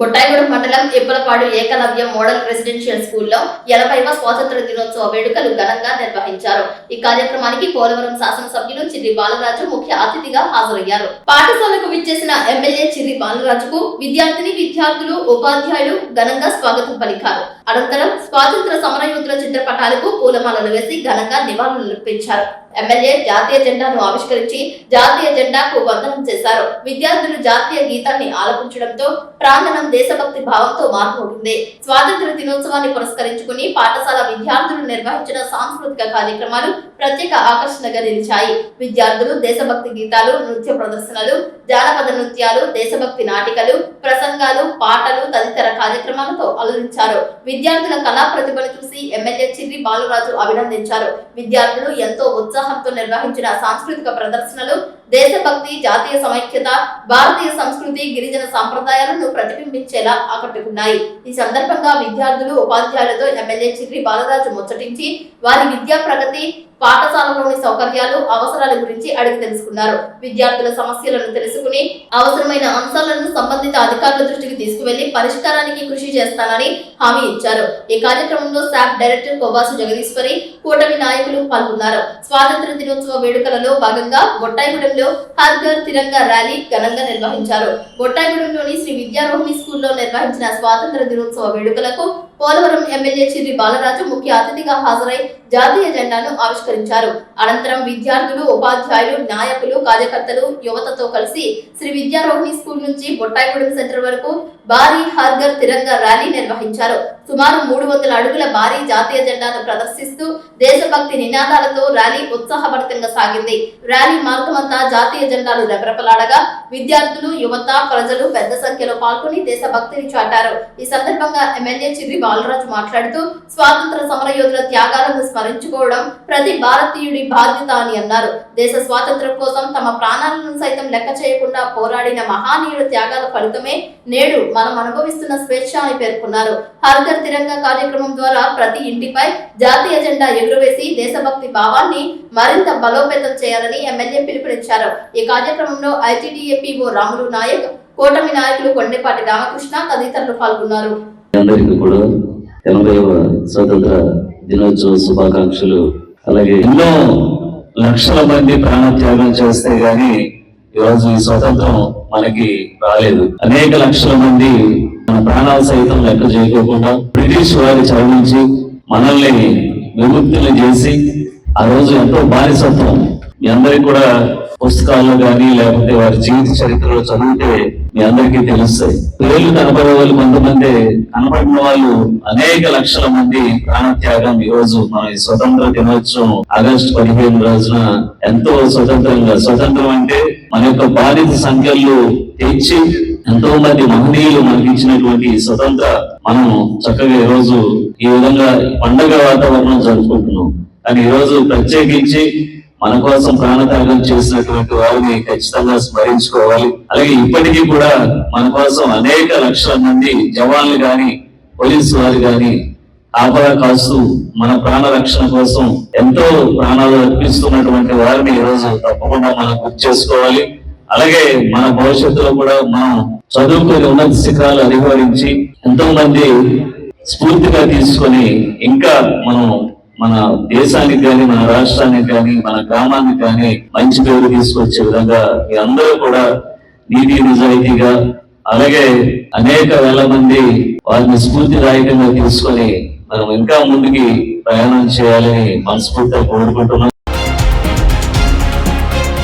బొట్టాయిగూడెం మండలం ఎప్పలపాడు Eklavya model residential స్కూల్లో 80వ స్వాతంత్ర దినోత్సవ వేడుకలు ఘనంగా నిర్వహించారు. ఈ కార్యక్రమానికి పోలవరం శాసనసభ్యులు చిర్రి బాలరాజు ముఖ్య అతిథిగా హాజరయ్యారు. పాఠశాలకు విచ్చేసిన ఎమ్మెల్యే చిర్రి బాలరాజుకు విద్యార్థులు, ఉపాధ్యాయులు ఘనంగా స్వాగతం పలికారు. అనంతరం స్వాతంత్ర సమరయోధుల చిత్రపటాలకు పూలమాలలు వేసి ఘనంగా నివాళులర్పించారు. ఎమ్మెల్యే జాతీయ జెండాను ఆవిష్కరించి జాతీయ జెండాకు వందనం చేశారు. విద్యార్థులు జాతీయ గీతాన్ని ఆలపించడంతో ప్రాంగణం దేశభక్తి భావంతో మార్మోగింది. స్వాతంత్ర దినోత్సవాన్ని పురస్కరించుకుని పాఠశాల విద్యార్థులు నిర్వహించిన సాంస్కృతిక కార్యక్రమాలు ప్రత్యేక ఆకర్షణగా నిలిచాయి. విద్యార్థులు దేశభక్తి గీతాలు, నృత్య ప్రదర్శనలు, జానపద నృత్యాలు, దేశభక్తి నాటికలు, ప్రసంగాలు, పాటలు తదితర కార్యక్రమాలతో అలరించారు. విద్యార్థుల కళా ప్రతిభను చూసి ఎమ్మెల్యే చిర్రి బాలరాజు అభినందించారు. విద్యార్థులు ఎంతో ఉత్సాహంతో నిర్వహించిన సాంస్కృతిక ప్రదర్శనలు దేశభక్తి, జాతీయ సమైక్యత, భారతీయ సంస్కృతి, గిరిజన సాంప్రదాయాలను ప్రతిబింబించేలా ఆకట్టుకున్నాయి. ఈ సందర్భంగా విద్యార్థులు, ఉపాధ్యాయులతో ఎమ్మెల్యే చిర్రి బాలరాజు ముచ్చటించి వారి విద్యా ప్రగతి, పాఠశాలలోని సౌకర్యాలు, అవసరాల గురించి అడిగి తెలుసుకున్నారు. విద్యార్థుల సమస్యలను తెలుసుకుని అవసరమైన అంశాలను సంబంధిత అధికారుల దృష్టికి తీసుకువెళ్లి పరిష్కారానికి కృషి చేస్తానని హామీ ఇచ్చారు. ఈ కార్యక్రమంలో శాప్ డైరెక్టర్ కోబాసు జగదీశ్వరి, కూటమి నాయకులు పాల్గొన్నారు. స్వాతంత్ర దినోత్సవ వేడుకలలో భాగంగా బొట్టాయిగూడెంలో హర్ ఘర్ తిరంగా ర్యాలీ ఘనంగా నిర్వహించారు. బొట్టాయిగూడెంలోని శ్రీ విద్యారోహిణి స్కూల్లో నిర్వహించిన స్వాతంత్ర దినోత్సవ వేడుకలకు పోలవరం ఎమ్మెల్యే చిర్రి బాలరాజు ముఖ్య అతిథిగా హాజరై జాతీయ జెండాను ఆవిష్కరించారు. అనంతరం విద్యార్థులు, ఉపాధ్యాయులు, నాయకులు, కార్యకర్తలు, యువతతో కలిసి శ్రీ విద్యారోహిణి స్కూల్ నుంచి బొట్టాయిగూడెం సెంటర్ వరకు భారీ హర్ ఘర్ తిరంగా ర్యాలీ నిర్వహించారు. సుమారు 300 అడుగుల భారీ జాతీయ జెండాను ప్రదర్శిస్తూ దేశభక్తి నినాదాలతో ర్యాలీ ఉత్సాహభరితంగా సాగింది. ర్యాలీ మార్గమంతా జాతీయ జెండాలు రెపరెపలాడగా విద్యార్థులు, యువత, ప్రజలు పెద్ద సంఖ్యలో పాల్గొని దేశభక్తిని చాటారు. ఈ సందర్భంగా ఎమ్మెల్యే చిర్రి బాలరాజు మాట్లాడుతూ స్వాతంత్ర సమరయోధుల త్యాగాలను స్మరించుకోవడం ప్రతి భారతీయుడి బాధ్యత అని అన్నారు. దేశ స్వాతంత్ర్యం కోసం తమ ప్రాణాలను సైతం లెక్క చేయకుండా పోరాడిన మహానీయుల త్యాగాల ఫలితమే నేడు మనం అనుభవిస్తున్న స్వేచ్ఛ అని పేర్కొన్నారు. హర్ ఘర్ తిరంగా కార్యక్రమం ద్వారా ప్రతి ఇంటిపై జాతీయ జెండా ఎగురవేసి దేశభక్తి భావాన్ని మరింత బలోపేతం చేయాలని ఎమ్మెల్యే పిలుపునిచ్చారు. ఈ కార్యక్రమంలో ఐటీడీఏ పీఓ రాములు నాయక్, కూటమి నాయకులు కొండేపాటి రామకృష్ణ తదితరులు పాల్గొన్నారు. అందరికీ కూడా 80వ స్వతంత్ర దినోత్సవ శుభాకాంక్షలు. అలాగే ఎన్నో లక్షల మంది ప్రాణత్యాగం చేస్తే గాని ఈరోజు ఈ స్వతంత్రం మనకి రాలేదు. అనేక లక్షల మంది మన ప్రాణాలు సైతం లెక్క చేయకోకుండా బ్రిటిష్ వారి చదివించి మనల్ని విముక్తులు చేసి ఆ రోజు ఎంతో బానిసత్వం. మీ అందరికి కూడా పుస్తకాల్లో కానీ లేకపోతే వారి జీవిత చరిత్రలో చదివితే మీ అందరికీ తెలుస్తాయి. పేర్లు కనపడే వాళ్ళు కొంతమంది, కనపడిన వాళ్ళు అనేక లక్షల మంది ప్రాణత్యాగం ఈ రోజు మన ఈ స్వతంత్ర దినోత్సవం ఆగస్టు 15 రోజున ఎంతో స్వతంత్రం అంటే మన యొక్క బాధిత సంఖ్యలు తెచ్చి ఎంతో మంది మహనీయులు మనకి ఇచ్చినటువంటి స్వతంత్ర మనం చక్కగా ఈ రోజు ఈ విధంగా పండుగ వాతావరణం జరుపుకుంటున్నాం. కానీ ఈ రోజు ప్రత్యేకించి మన కోసం ప్రాణత్యాగం చేసినటువంటి వారిని ఖచ్చితంగా స్మరించుకోవాలి. అలాగే ఇప్పటికీ కూడా మన కోసం అనేక లక్షల మంది జవాన్లు గాని, పోలీసు వారు గాని ఆపద కాస్తూ మన ప్రాణ రక్షణ కోసం ఎంతో ప్రాణాలు అర్పిస్తున్నటువంటి వారిని ఈ రోజు తప్పకుండా మనం గుర్తు చేసుకోవాలి. అలాగే మన భవిష్యత్తులో కూడా మనం చదువుకొని ఉన్నత శిఖరాలు అధిగమించి ఎంతో మంది స్ఫూర్తిగా తీసుకొని ఇంకా మనం మన దేశానికి కానీ, మన రాష్ట్రానికి కానీ, మన గ్రామానికి కానీ మంచి పేరు తీసుకొచ్చే విధంగా మీ అందరూ కూడా నీతి నిజాయితీగా, అలాగే అనేక వేల మంది వారిని స్ఫూర్తిదాయకంగా తీసుకొని మనం ఇంకా ముందుకి ప్రయాణం చేయాలని మనస్ఫూర్తిగా కోరుకుంటున్నాం.